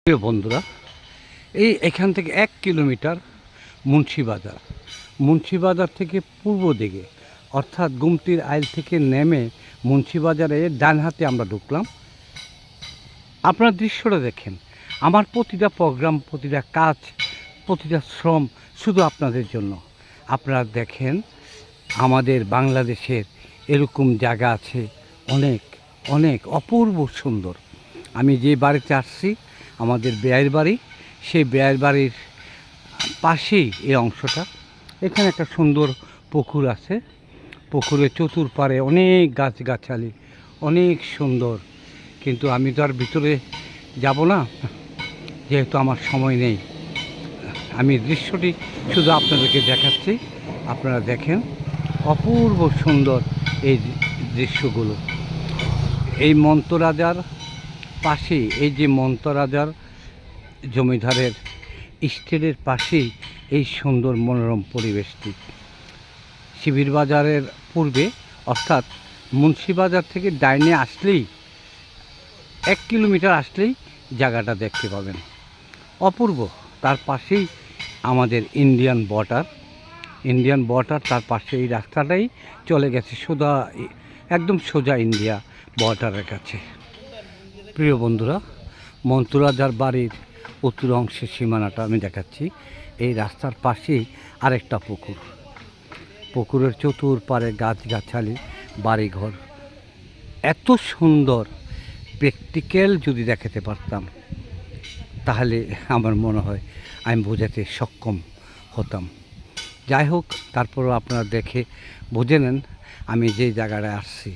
প্রিয় বন্ধুরা, এখান থেকে 1 কিলোমিটার মুন্সিবাজার থেকে পূর্ব দিকে, অর্থাৎ গুমতির আইল থেকে নেমে মুন্সিবাজারে ডান হাতে আমরা ঢুকলাম। আপনার দৃশ্যটা দেখেন। আমার প্রতিটা প্রোগ্রাম, প্রতিটা কাজ, প্রতিটা শ্রম শুধু আপনাদের জন্য। আপনারা দেখেন, আমাদের বাংলাদেশের এরকম জায়গা আছে অনেক অনেক অপূর্ব সুন্দর। আমি যে বাড়িতে আসছি, আমাদের বেয়ের বাড়ি, সেই বেয়ের বাড়ির পাশেই এই অংশটা। এখানে একটা সুন্দর পুকুর আছে। পুকুরের চতুর্পাড়ে অনেক গাছগাছালি, অনেক সুন্দর। কিন্তু আমি তো আর ভিতরে যাব না, যেহেতু আমার সময় নেই। আমি দৃশ্যটি শুধু আপনাদেরকে দেখাচ্ছি। আপনারা দেখেন, অপূর্ব সুন্দর এই দৃশ্যগুলো। এই মন্তরাজার পাশেই, এই যে মন্তরাজার জমিদারের স্টেটের পাশেই এই সুন্দর মনোরম পরিবেশটি। শিবির বাজারের পূর্বে, অর্থাৎ মুন্সিবাজার থেকে ডাইনে আসলেই 1 কিলোমিটার আসলেই জায়গাটা দেখতে পাবেন। অপূর্ব। তার পাশেই আমাদের ইন্ডিয়ান বর্ডার, তার পাশে এই রাস্তাটাই চলে গেছে সোজা, একদম সোজা ইন্ডিয়া বর্ডারের কাছে। প্রিয় বন্ধুরা, মন্তরাজার বাড়ির উত্তর অংশের সীমানাটা আমি দেখাচ্ছি। এই রাস্তার পাশেই আরেকটা পুকুর। পুকুরের চতুর্পাড়ে গাছগাছালি, বাড়িঘর। এত সুন্দর প্র্যাকটিক্যাল যদি দেখাতে পারতাম, তাহলে আমার মনে হয় আমি বোঝাতে সক্ষম হতাম। যাই হোক, তারপরও আপনারা দেখে বুঝে নেন আমি যে জায়গাটায় আসছি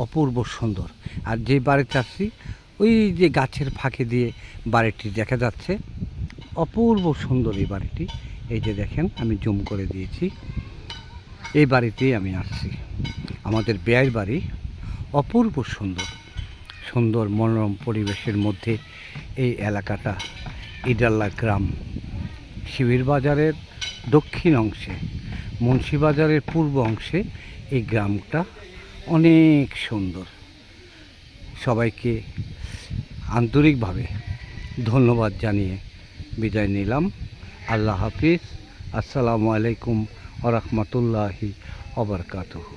অপূর্ব সুন্দর। আর যে বাড়িতে আসছি, ওই যে গাছের ফাঁকে দিয়ে বাড়িটি দেখা যাচ্ছে, অপূর্ব সুন্দর এই বাড়িটি। এই যে দেখেন, আমি জুম করে দিয়েছি। এই বাড়িতেই আমি আসছি, আমাদের বেয়ের বাড়ি। অপূর্ব সুন্দর মনোরম পরিবেশের মধ্যে এই এলাকাটা। ইডাল্লা গ্রাম, শিবির বাজারের দক্ষিণ অংশে, মুন্সিবাজারের পূর্ব অংশে এই গ্রামটা অনেক সুন্দর। সবাইকে আন্তরিকভাবে ধন্যবাদ জানিয়ে বিদায় নিলাম। আল্লাহ হাফিজ। আসসালামু আলাইকুম ওয়া রাহমাতুল্লাহি ওয়া বারাকাতুহু।